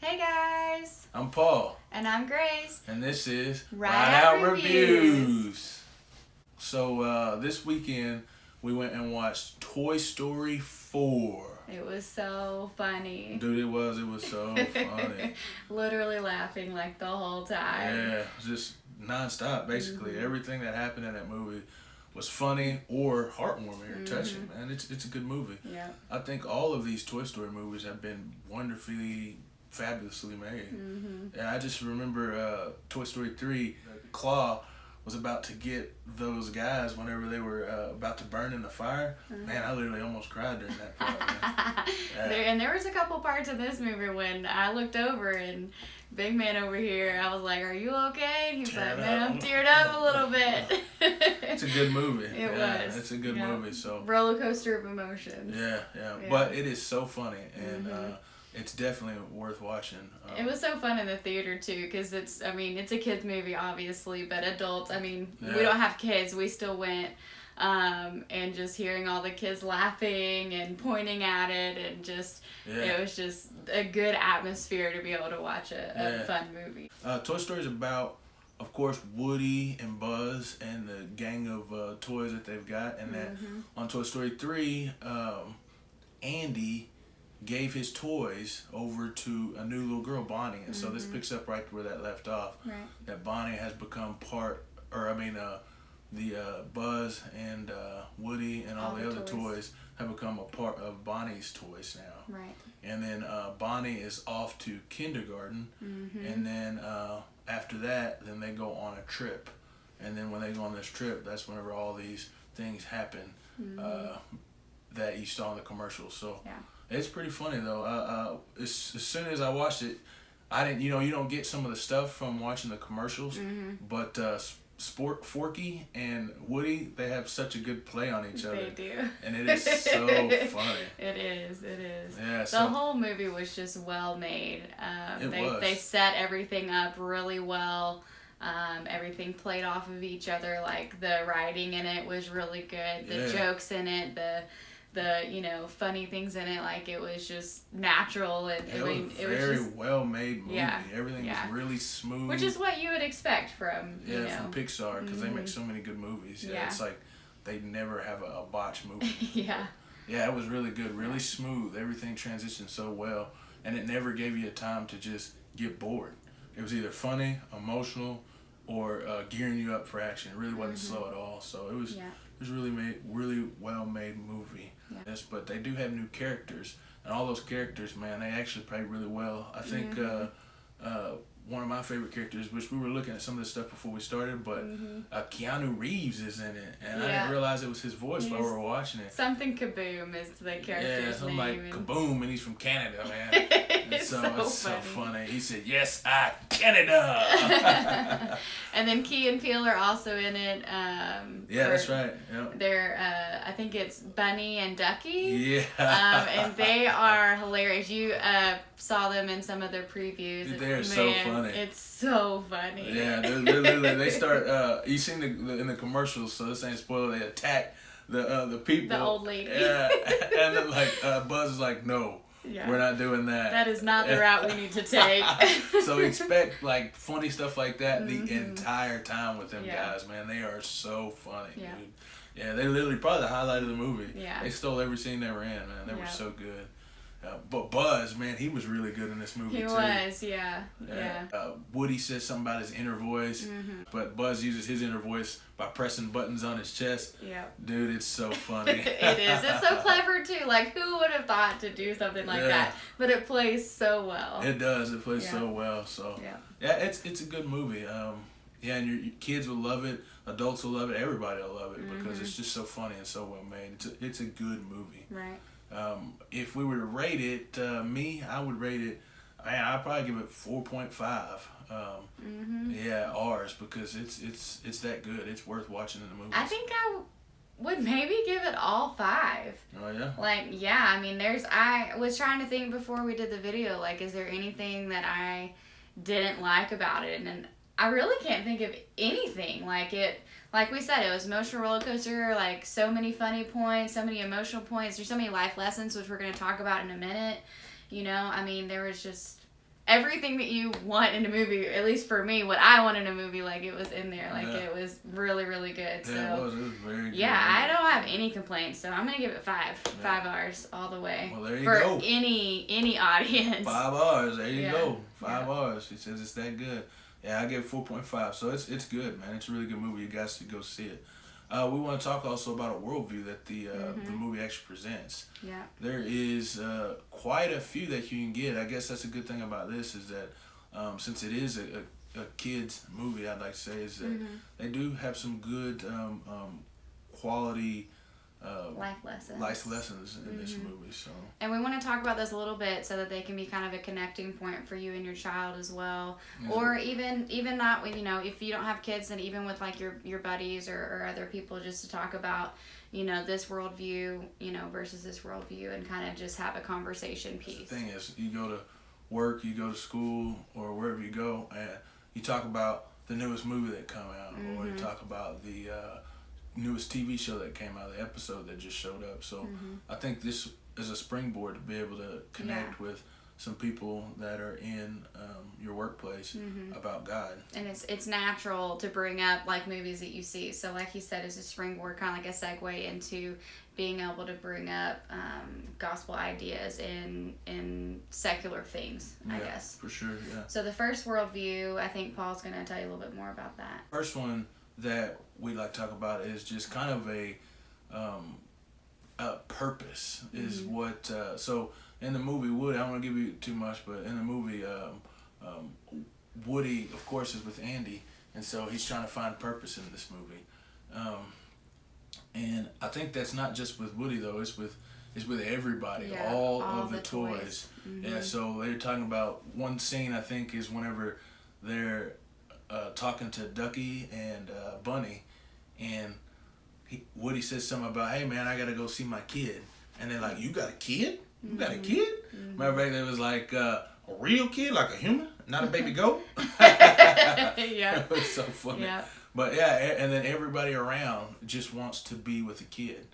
Hey guys! I'm Paul. And I'm Grace. And this is Rideout Reviews. So this weekend we went and watched Toy Story 4. It was so funny. Dude, it was so funny. Literally laughing like the whole time. Yeah, just nonstop basically. Everything that happened in that movie was funny or heartwarming or touching, man. It's a good movie. Yeah. I think all of these Toy Story movies have been wonderfully, fabulously made. And I just remember Toy Story 3, Claw was about to get those guys whenever they were about to burn in the fire. Man, I literally almost cried during that part, man. Yeah. There was a couple parts of this movie when I looked over and Big Man over here, I was like, "Are you okay?" And he was like, "Man, I'm teared up a little bit." It's a good movie. It was. It's a good movie. So roller coaster of emotions. Yeah. But it is so funny, and it's definitely worth watching. It was so fun in the theater too, because it's a kids movie obviously, but adults. We don't have kids. We still went. And just hearing all the kids laughing and pointing at it, and just it was just a good atmosphere to be able to watch a fun movie. Toy Story is about, of course, Woody and Buzz and the gang of toys that they've got, and that on Toy Story 3, Andy gave his toys over to a new little girl, Bonnie, and so this picks up right where that left off. Right. That Bonnie has become the Buzz and Woody and all the other toys have become a part of Bonnie's toys now. Right. And then Bonnie is off to kindergarten, and then after that, then they go on a trip. And then when they go on this trip, that's whenever all these things happen that you saw in the commercials. So it's pretty funny though. As soon as I watched it, I didn't, you don't get some of the stuff from watching the commercials, but Forky and Woody, they have such a good play on each other. They do. And it is so funny. It is. Yeah, the whole movie was just well made. They set everything up really well. Everything played off of each other. Like the writing in it was really good. The jokes in it, the funny things in it, like it was just natural, and it was very well made movie. Everything was really smooth, which is what you would expect from from Pixar, because they make so many good movies. It's like they never have a botch movie. It was really good, really smooth. Everything transitioned so well, and it never gave you a time to just get bored. It was either funny, emotional, or gearing you up for action. It really wasn't slow at all. So it was really well made movie. Yes, but they do have new characters, and all those characters, man, they actually played really well. I think one of my favorite characters, which we were looking at some of this stuff before we started, but Keanu Reeves is in it, and I didn't realize it was his voice while we were watching it. Something Kaboom is the character's name. Something like Kaboom, and he's from Canada, man. It's so funny. He said, "Yes, Canada." And then Key and Peele are also in it. That's right. Yep. They're, I think it's Bunny and Ducky. Yeah. And they are hilarious. You saw them in some of their previews. Dude, they're so funny. It's so funny. Yeah, they're literally, they start, you seen in the commercials, so this ain't spoiler, they attack the people. The old lady. Yeah, and then Buzz is like, "No. Yeah. We're not doing that. That is not the route we need to take." So expect funny stuff like that the entire time with them guys, man. They are so funny, dude. Yeah, they literally probably the highlight of the movie. Yeah. They stole every scene they were in, man. They were so good. But Buzz, man, he was really good in this movie too. He was, yeah. Woody says something about his inner voice, but Buzz uses his inner voice by pressing buttons on his chest. Yeah. Dude, it's so funny. It is. It's so clever too. Like, who would have thought to do something like that? But it plays so well. It does. It plays so well. So it's a good movie. And your kids will love it. Adults will love it. Everybody will love it because it's just so funny and so well made. It's a good movie. Right. If we were to rate it, I would rate it. I'd probably give it 4.5. R's, because it's that good. It's worth watching in the movies. I think I would maybe give it all 5. Oh yeah. I was trying to think before we did the video, like, is there anything that I didn't like about it? And I really can't think of anything. Like we said, it was emotional roller coaster, like so many funny points, so many emotional points. There's so many life lessons, which we're going to talk about in a minute. There was just everything that you want in a movie, at least for me, what I want in a movie, like it was in there. Like it was really, really good. Yeah, it was very good. Yeah, I don't have any complaints, so I'm gonna give it 5. Yeah. 5 R's all the way. Well, there you go. For any audience. 5 R's. There you go. 5 R's. She says it's that good. Yeah, I give it 4.5. So it's good, man. It's a really good movie. You guys should go see it. We want to talk also about a worldview that the movie actually presents. Yeah. There is quite a few that you can get. I guess that's a good thing about this is that since it is a kids movie, I'd like to say is that they do have some good quality life lessons in this movie. So. And we want to talk about this a little bit so that they can be kind of a connecting point for you and your child as well. Yeah. Or even not with, if you don't have kids, then even with like your buddies or other people, just to talk about, this worldview, versus this worldview, and kind of just have a conversation piece. The thing is, you go to work, you go to school, or wherever you go, and you talk about the newest movie that come out, or you talk about the newest TV show that came out, the episode that just showed up. So I think this is a springboard to be able to connect with some people that are in your workplace about God. And it's natural to bring up like movies that you see. So like he said, it's a springboard, kind of like a segue into being able to bring up gospel ideas in secular things, I guess. For sure, yeah. So the first worldview, I think Paul's going to tell you a little bit more about that. First one that we like to talk about is just kind of a purpose is what so in the movie Woody, I don't want to give you too much, but in the movie Woody of course is with Andy, and so he's trying to find purpose in this movie, and I think that's not just with Woody though, it's with everybody, all of the toys. Yeah, so they're talking about one scene I think is whenever they're talking to Ducky and Bunny, and Woody says something about, hey man, I gotta go see my kid, and they're like, you got a kid? You got a kid? Matter of fact, it was like a real kid, like a human, not a baby goat. Yeah, it was so funny. Yeah. But yeah, and then everybody around just wants to be with the kid.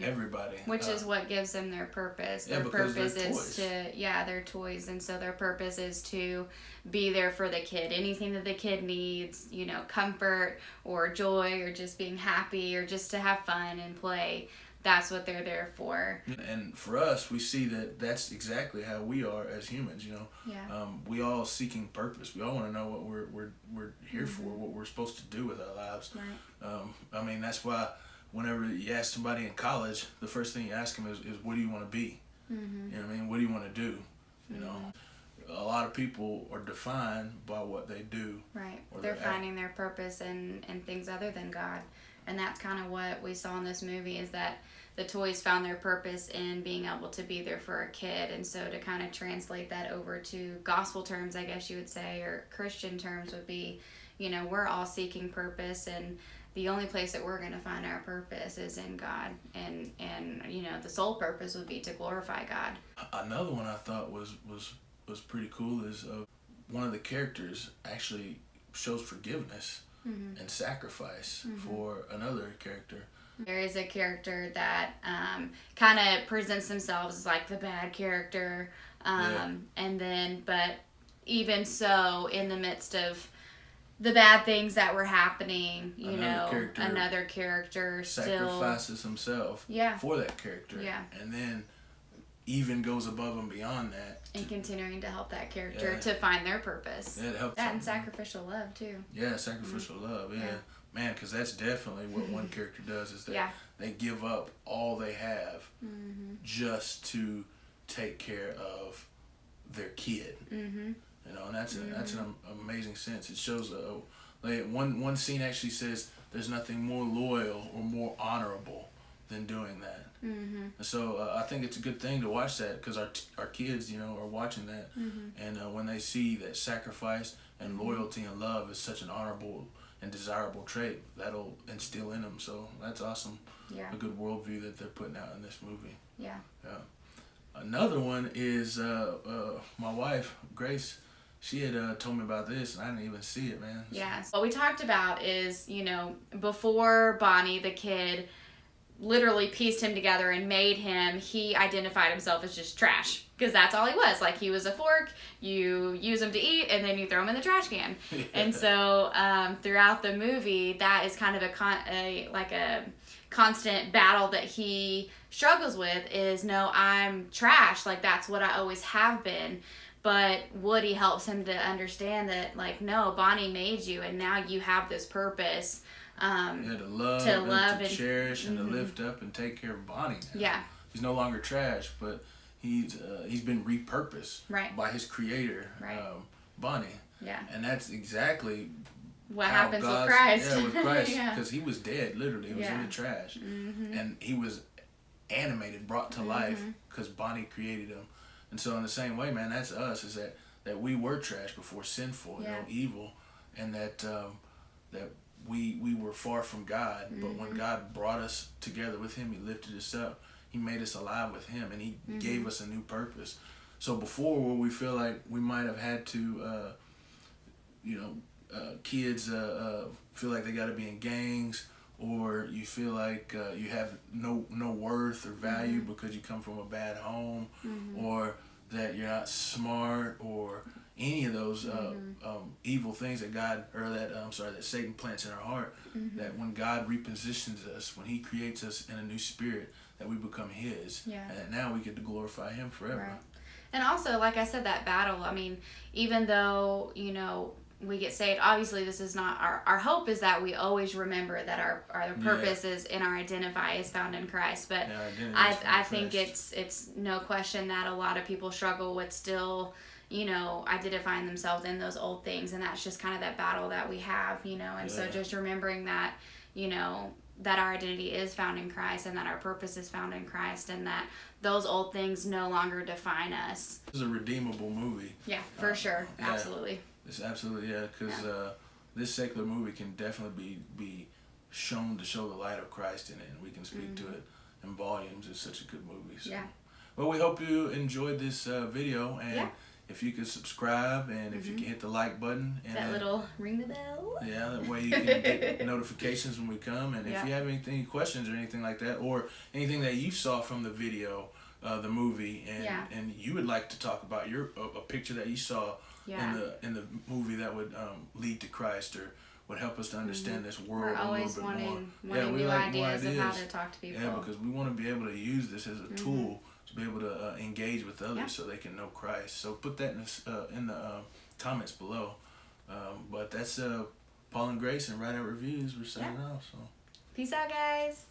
Everybody. Which is what gives them their purpose. Their purpose is they're toys, and so their purpose is to be there for the kid. Anything that the kid needs, comfort or joy or just being happy or just to have fun and play. That's what they're there for. And for us, we see that that's exactly how we are as humans, Yeah. We all seeking purpose. We all want to know what we're here for, what we're supposed to do with our lives. Right. I mean, that's why whenever you ask somebody in college, the first thing you ask them is what do you want to be? You know what I mean? What do you want to do? A lot of people are defined by what they do. Right. They're finding their purpose in things other than God. And that's kind of what we saw in this movie, is that the toys found their purpose in being able to be there for a kid. And so to kind of translate that over to gospel terms, I guess you would say, or Christian terms would be, we're all seeking purpose, and the only place that we're going to find our purpose is in God. And the sole purpose would be to glorify God. Another one I thought was pretty cool is one of the characters actually shows forgiveness and sacrifice for another character. There is a character that kind of presents themselves as like the bad character, and then, but even so, in the midst of the bad things that were happening, another character sacrifices himself for that character, and then even goes above and beyond that. And continuing to help that character to find their purpose. Yeah, it helps. That and sacrificial love, too. Yeah, sacrificial love, yeah. Man, because that's definitely what one character does, is that they give up all they have just to take care of their kid. And that's an amazing sense. It shows, one scene actually says there's nothing more loyal or more honorable than doing that. So I think it's a good thing to watch that, because our kids, are watching that, and when they see that sacrifice and loyalty and love is such an honorable and desirable trait, that'll instill in them. So that's awesome. Yeah. A good worldview that they're putting out in this movie. Yeah. Another one is my wife Grace. She had told me about this, and I didn't even see it, man. Yes. What we talked about is, before Bonnie, the kid, literally pieced him together and made him, he identified himself as just trash. Because that's all he was. Like, he was a fork, you use him to eat, and then you throw him in the trash can. Yeah. And so throughout the movie, that is kind of a constant battle that he struggles with is, no, I'm trash. Like, that's what I always have been. But Woody helps him to understand that, like, no, Bonnie made you, and now you have this purpose. To love and to cherish and to lift up and take care of Bonnie now. Yeah. He's no longer trash, but he's been repurposed by his creator, Bonnie. Yeah. And that's exactly what happens with Christ. Yeah, with Christ. Because he was dead, literally. He was in the trash. And he was animated, brought to life, because Bonnie created him. And so in the same way, man, that's us, is that we were trash before, sinful, evil, and that we were far from God. But when God brought us together with him, he lifted us up. He made us alive with him, and he gave us a new purpose. So before, where we feel like we might have had to, kids feel like they got to be in gangs, or you feel like you have no worth or value because you come from a bad home, or that you're not smart, or any of those evil things that that Satan plants in our heart. That when God repositions us, when he creates us in a new spirit, that we become his, and that now we get to glorify him forever. Right. And also, like I said, that battle, I mean, even though, we get saved, obviously this is not, our hope is that we always remember that our purpose is in our identify is found in Christ. But I think it's no question that a lot of people struggle with still, identifying themselves in those old things, and that's just kind of that battle that we have, and so just remembering that, that our identity is found in Christ, and that our purpose is found in Christ, and that those old things no longer define us. This is a redeemable movie. Yeah, for sure. Absolutely. It's absolutely, because this secular movie can definitely be shown to show the light of Christ in it, and we can speak to it in volumes. It's such a good movie. So. Yeah. Well, we hope you enjoyed this video, and if you could subscribe, and if you can hit the like button. And that little ring the bell. Yeah, that way you can get notifications when we come. And if you have any questions or anything like that, or anything that you saw from the video, the movie, and you would like to talk about a picture that you saw in the movie that would lead to Christ, or would help us to understand this world a little bit more. Wanting new ideas of how to talk to people. Yeah, because we want to be able to use this as a tool to be able to engage with others so they can know Christ. So put that in the comments below. But that's Paul and Grace and Rideout Reviews. We're signing off. So peace out, guys.